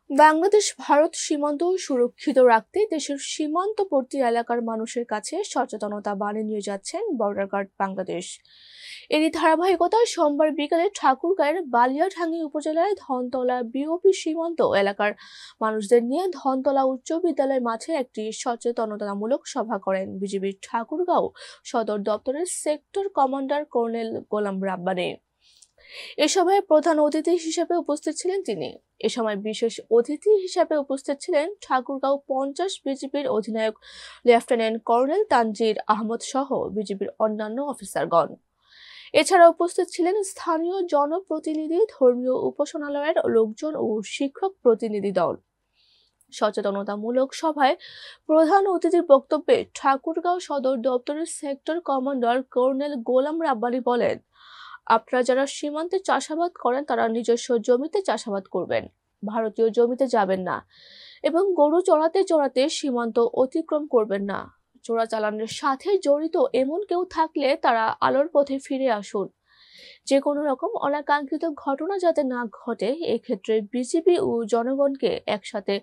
বাংলাদেশ ভারত সীমান্ত সুরক্ষিত রাখতে দেশের সীমান্তবর্তী এলাকার মানুষের কাছে সচেতনতা বাড়িয়ে নিয়ে যাচ্ছেন বর্ডার গার্ড বাংলাদেশ। এরই ধারাবাহিকতায় সোমবার বিকেলে ঠাকুরগাঁয়ের বালিয়াঢাঙ্গি উপজেলায় ধনতলা বিওপি সীমান্ত এলাকার মানুষদের নিয়ে ধনতলা উচ্চ বিদ্যালয় মাঠে একটি সচেতনতামূলক সভা করেন বিজিবির ঠাকুরগাঁও সদর দপ্তরের sector commander colonel Golam Rabbani. এ সভায় প্রধান অতিথি হিসেবে উপস্থিত ছিলেন তিনি। এ সময় বিশেষ অতিথি হিসেবে উপস্থিত ছিলেন ঠাকুরগাঁও 50 বিজিবির অধিনায়ক লেফটেন্যান্ট কর্নেল তানজির আহমদ সহ বিজিবির অন্যান্য অফিসারগণ। এছাড়া উপস্থিত ছিলেন স্থানীয় জনপ্রতিনিধি, ধর্মীয় উপাসনালয়ের লোকজন ও শিক্ষক প্রতিনিধি দল। সচেতনতামূলক সভায় প্রধান অতিথির বক্তব্যে ঠাকুরগাঁও সদর দপ্তরের sector commander colonel Golam Rabbani বলেন, আপনারা যারা সীমান্তে চাষাবাদ করেন তারা নিজস্ব জমিতে চাষাবাদ করবেন, ভারতীয় জমিতে যাবেন না এবং গরু চড়াতে চড়াতে সীমান্ত অতিক্রম করবেন না। চোরাচালানের সাথে জড়িত এমন কেউ থাকলে তারা আলোর পথে ফিরে আসুন। যে কোনো রকম অনাকাঙ্ক্ষিত ঘটনা যাতে না ঘটে, এক্ষেত্রে বিজিবি ও জনগণকে একসাথে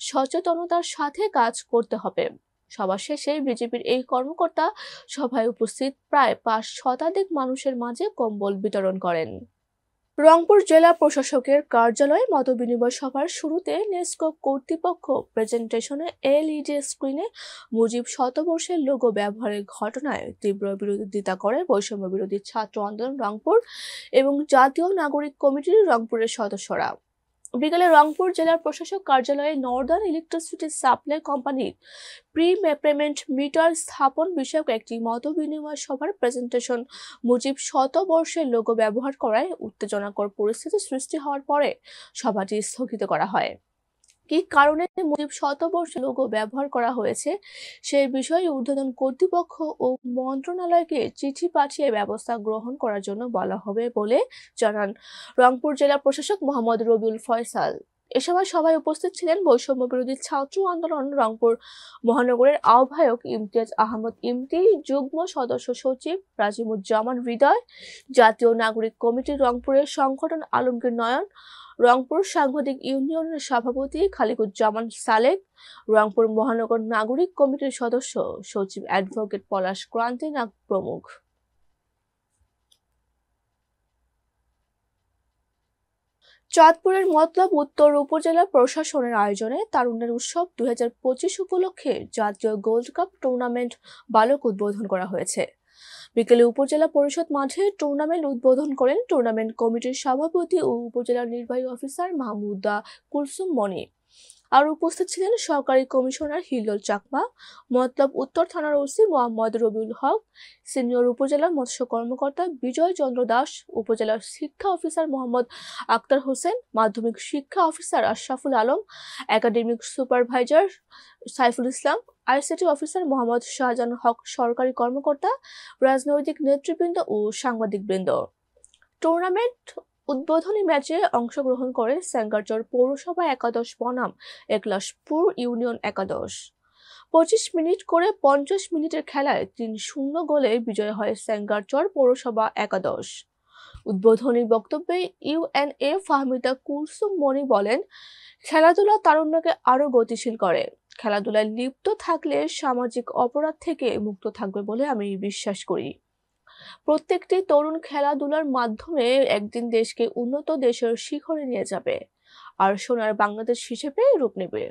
সচেতনতার সাথে কাজ করতে হবে। সভা শেষে বিজেপির এই কর্মকর্তা সভায় উপস্থিত প্রায় 5 শতাধিক মানুষের মাঝে কম্বল বিতরণ করেন। রংপুর জেলা প্রশাসকের কার্যালয়ে মতবিনিময় সভার শুরুতে নেসকো কর্তৃপক্ষ প্রেজেন্টেশনে এলইডি স্ক্রিনে মুজিব শতবর্ষের লোগো ব্যবহারের ঘটনায় তীব্র বিরোধিতা করে বৈষম্য বিরোধী ছাত্র আন্দোলন রংপুর এবং জাতীয় নাগরিক কমিটির রংপুরের সদস্যরা। বিকেলে রংপুর জেলার প্রশাসক কার্যালয়ে নর্দার্ন ইলেকট্রিসিটি সাপ্লাই কোম্পানির প্রি পেমেন্ট মিটার স্থাপন বিষয়ক একটি মতবিনিময় সভার প্রেজেন্টেশন মুজিব শতবর্ষের লোগো ব্যবহার করায় উত্তেজনাকর পরিস্থিতি সৃষ্টি হওয়ার পরে সভাটি স্থগিত করা হয়। কি কারণে মুজিব শতবর্ষের লোগো ব্যবহার করা হয়েছে সেই বিষয়ে ঊর্ধ্বতন কর্তৃপক্ষ ও মন্ত্রণালয়কে চিঠি পাঠিয়ে ব্যবস্থা গ্রহণ করার জন্য বলা হবে বলে জানান রংপুর জেলা প্রশাসক মোহাম্মদ রবিউল ফয়সাল। এ সময় সভায় উপস্থিত ছিলেন বৈষম্য বিরোধী ছাত্র আন্দোলন রংপুর মহানগরের আহ্বায়ক ইমতিয়াজ আহমদ ইমতি, যুগ্ম সদস্য সচিব রাজিমুজ্জামান হৃদয়, জাতীয় নাগরিক কমিটির রংপুরের সংগঠন আলমগীর নয়ন, রংপুর সাংবাদিক ইউনিয়নের সভাপতি খালিকুজ্জামান সালেক, রংপুর মহানগর নাগরিক কমিটির সদস্য সচিব অ্যাডভোকেট পলাশ ক্রান্তি নাগ প্রমুখ। চাঁদপুরের মতলব উত্তর উপজেলা প্রশাসনের আয়োজনে তারুণ্যের উৎসব 2025 উপলক্ষে জাতীয় গোল্ড কাপ টুর্নামেন্ট বালক উদ্বোধন করা হয়েছে। বিকেলে উপজেলা পরিষদ মাঠে টুর্নামেন্ট উদ্বোধন করেন টুর্নামেন্ট কমিটির সভাপতি ও উপজেলা নির্বাহী অফিসার মাহমুদা কুলসুম মনি। আর উপস্থিত ছিলেন সহকারী কমিশনার হিল্লোল চাকমা, মতলব উত্তর থানার ওসি মোহাম্মদ রবিউল হক, সিনিয়র উপজেলা মৎস্য কর্মকর্তা বিজয় চন্দ্র দাস, উপজেলার শিক্ষা অফিসার মোহাম্মদ আক্তার হোসেন, মাধ্যমিক শিক্ষা officer Ashraful Alam, academic supervisor Saiful Islam, ICT officer Mohammad Shahjahan Haque, সরকারি কর্মকর্তা, রাজনৈতিক নেতৃবৃন্দ ও সাংবাদিকবৃন্দ। টুর্নামেন্ট উদ্বোধনী ম্যাচে অংশগ্রহণ করে সেঙ্গারচর পৌরসভা একাদশ বনাম একলাশপুর ইউনিয়ন একাদশ। 25 মিনিট করে 50 মিনিটের খেলায় 3-0 গোলে বিজয় হয় সেঙ্গারচর পৌরসভা একাদশ। উদ্বোধনী বক্তব্যে ইউএনএ ফাহমিদা কুলসুম মনি বলেন, খেলাধুলা তারুণ্যকে আরো গতিশীল করে। খেলাধুলায় লিপ্ত থাকলে সামাজিক অপরাধ থেকে মুক্ত থাকবে বলে আমি বিশ্বাস করি। প্রত্যেকটি তরুণ খেলাধুলার মাধ্যমে একদিন দেশকে উন্নত দেশের শিখরে নিয়ে যাবে আর সোনার বাংলাদেশ হিসেবে রূপ নেবে।